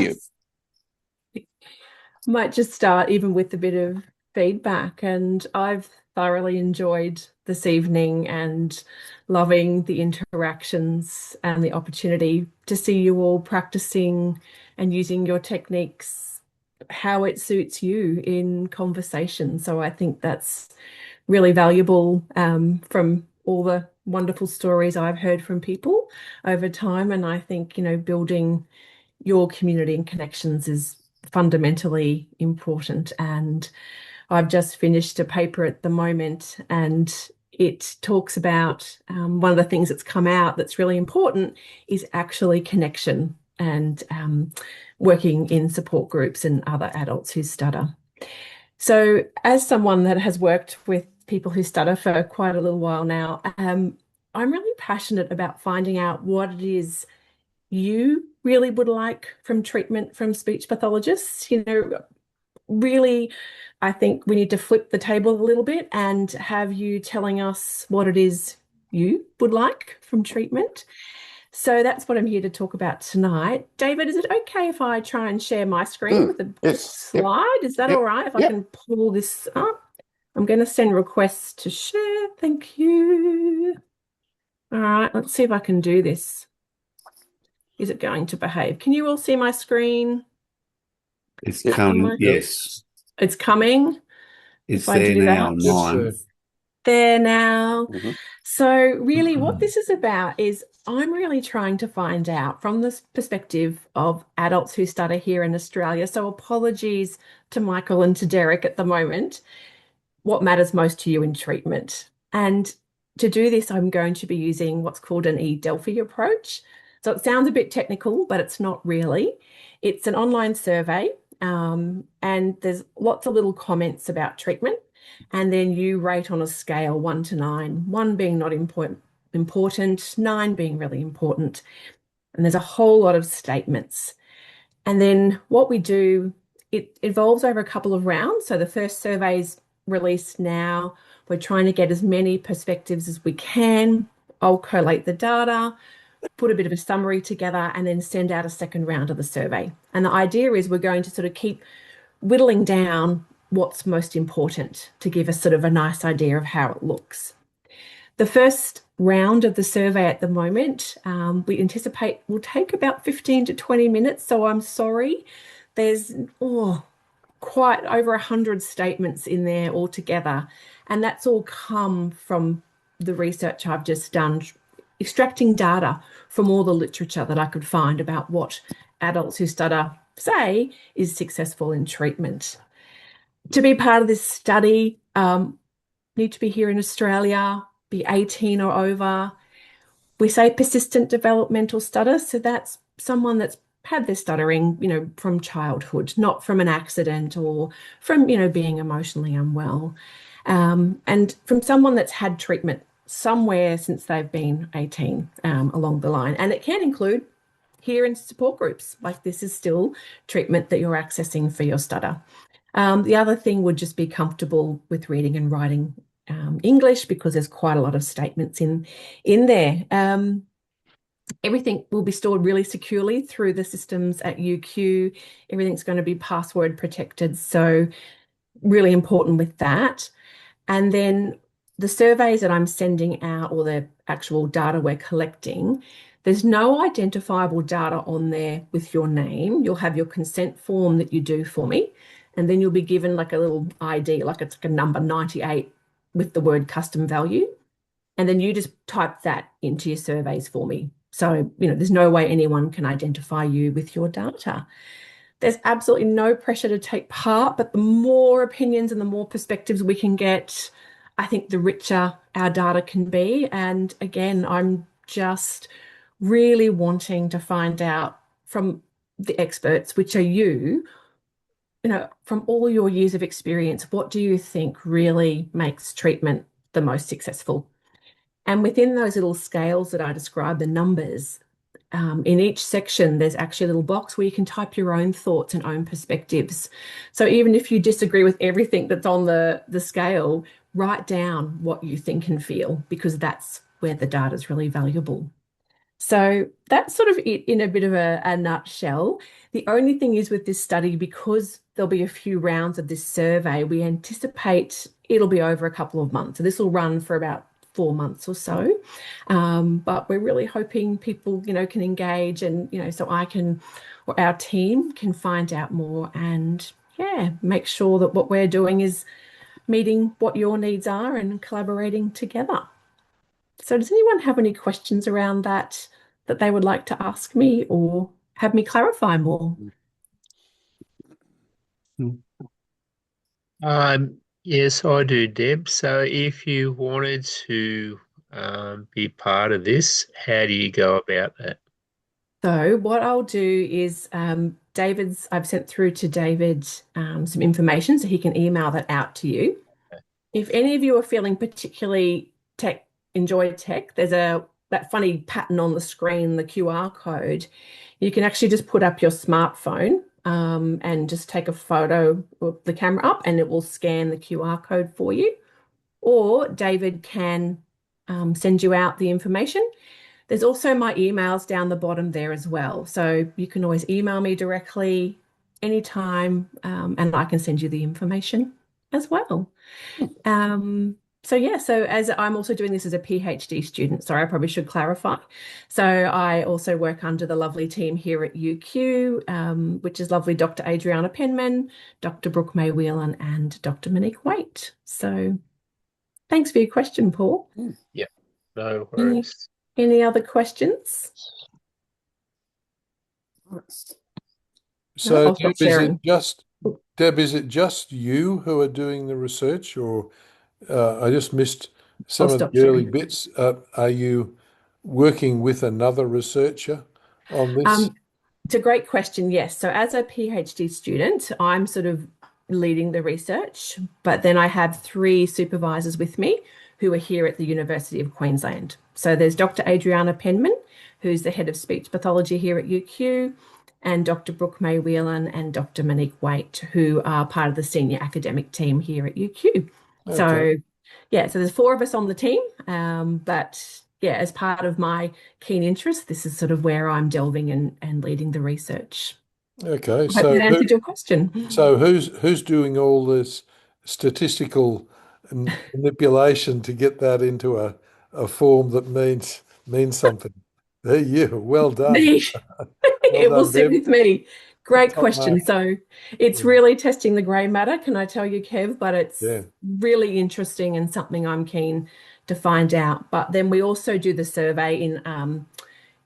you. Might just start even with a bit of feedback. And I've thoroughly enjoyed this evening and loving the interactions and the opportunity to see you all practicing and using your techniques how it suits you in conversation. So I think that's really valuable from all the wonderful stories I've heard from people over time. And I think, building your community and connections is fundamentally important. And I've just finished a paper at the moment, and it talks about one of the things that's come out that's really important is actually connection and working in support groups and other adults who stutter. So, as someone that has worked with people who stutter for quite a little while now, I'm really passionate about finding out what it is you really would like from treatment from speech pathologists. Really, I think we need to flip the table a little bit and have you telling us what it is you would like from treatment. So that's what I'm here to talk about tonight. David, is it okay if I try and share my screen with a quick Yes. Yep. slide? Is that all Yep. right if I Yep. can pull this up? I'm going to send requests to share. Thank you. All right, let's see if I can do this. Is it going to behave? Can you all see my screen? It's Yep. coming. Yep. Yes, It's coming. If it's I there do now. that, Yes, Mine. there now. Mhm. So really what this is about is I'm really trying to find out from this perspective of adults who stutter here in Australia. So apologies to Michael and to Derek at the moment, what matters most to you in treatment. And to do this, I'm going to be using what's called an E-Delphi approach. So it sounds a bit technical, but it's not really. It's an online survey, and there's lots of little comments about treatment. And then you rate on a scale 1 to 9, 1 being not important, 9 being really important. And there's a whole lot of statements. And then what we do, it evolves over a couple of rounds. So the first survey is released now. We're trying to get as many perspectives as we can. I'll collate the data, put a bit of a summary together, and then send out a second round of the survey. And the idea is we're going to sort of keep whittling down what's most important to give us sort of a nice idea of how it looks. The first round of the survey at the moment, we anticipate will take about 15 to 20 minutes. So I'm sorry, there's quite over 100 statements in there altogether. And that's all come from the research I've just done, extracting data from all the literature that I could find about what adults who stutter say is successful in treatment. To be part of this study, need to be here in Australia, be 18 or over. We say persistent developmental stutter, so that's someone that's had their stuttering, from childhood, not from an accident or from, being emotionally unwell. And from someone that's had treatment somewhere since they've been 18, along the line. And it can include here in support groups, like this is still treatment that you're accessing for your stutter. The other thing would just be comfortable with reading and writing English, because there's quite a lot of statements in there. Everything will be stored really securely through the systems at UQ. Everything's going to be password protected, so really important with that. And then the surveys that I'm sending out, or the actual data we're collecting, there's no identifiable data on there with your name. You'll have your consent form that you do for me, and then you'll be given like a little ID, like it's like a number 98 with the word custom value. And then you just type that into your surveys for me. So, there's no way anyone can identify you with your data. There's absolutely no pressure to take part, but the more opinions and the more perspectives we can get, I think the richer our data can be. And again, I'm just really wanting to find out from the experts, which are from all your years of experience, what do you think really makes treatment the most successful? And within those little scales that I described, the numbers, in each section, there's actually a little box where you can type your own thoughts and own perspectives. So even if you disagree with everything that's on the scale, write down what you think and feel, because that's where the data is really valuable. So that's sort of it in a bit of a nutshell. The only thing is with this study, because there'll be a few rounds of this survey, we anticipate it'll be over a couple of months. So this will run for about 4 months or so. But we're really hoping people, can engage and, so I can, or our team can find out more and, yeah, make sure that what we're doing is meeting what your needs are and collaborating together. So does anyone have any questions around that they would like to ask me or have me clarify more? Yes, I do, Deb. So if you wanted to be part of this, how do you go about that? So what I'll do is I've sent through to David some information so he can email that out to you. If any of you are feeling particularly enjoy tech, there's that funny pattern on the screen, the QR code. You can actually just put up your smartphone and just take a photo of the camera up and it will scan the QR code for you. Or David can send you out the information. There's also my emails down the bottom there as well. So you can always email me directly anytime and I can send you the information as well. So yeah, so as I'm also doing this as a PhD student, sorry, I probably should clarify. So I also work under the lovely team here at UQ, which is lovely Dr. Adriana Penman, Dr. Brooke May Whelan, and Dr. Monique Waite. So thanks for your question, Paul. Yeah, no Any, worries. any other questions? No, So, I'll stop sharing. Deb, is it just you who are doing the research, or I just missed I'll some of stop the early sharing. bits? Are you working with another researcher on this? Um, It's a great question, yes. So, as a PhD student, I'm sort of leading the research, but then I have three supervisors with me who are here at the University of Queensland. So, there's Dr. Adriana Penman, who's the head of speech pathology here at UQ, and Dr. Brooke May Whelan and Dr. Monique Waite, who are part of the senior academic team here at UQ. Okay, So, yeah, so there's four of us on the team, but yeah, as part of my keen interest, this is sort of where I'm delving and leading the research. okay. I hope that answered your question. Who's doing all this statistical manipulation to get that into a form that means something? There you. Well done. Me. Well It will done, sit Deb. with me. Great Top question. mark. So it's Mm, really testing the grey matter, can I tell you, Kev? But yeah. it's really interesting and something I'm keen to find out. But then we also do the survey in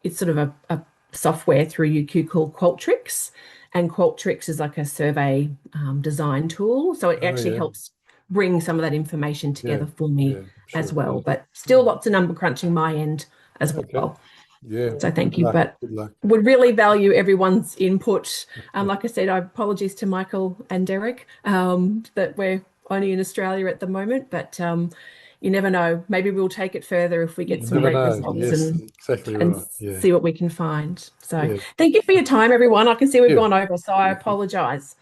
it's sort of a software through UQ called Qualtrics. And Qualtrics is like a survey design tool. So it Oh actually yeah. helps bring some of that information Yeah. together for me Yeah. as Sure. well. But still Mm. lots of number crunching my end as Okay. well. Yeah. So thank Good you. luck. But Good luck. would really value everyone's input. Like I said, I apologies to Michael and Derek that we're only in Australia at the moment, but you never know. Maybe we'll take it further if we get You some never great know. results Yes, exactly and right. Yeah. see what we can find. So Yeah. thank you for your time, everyone. I can see we've Yeah. gone over, so I Yeah. apologize.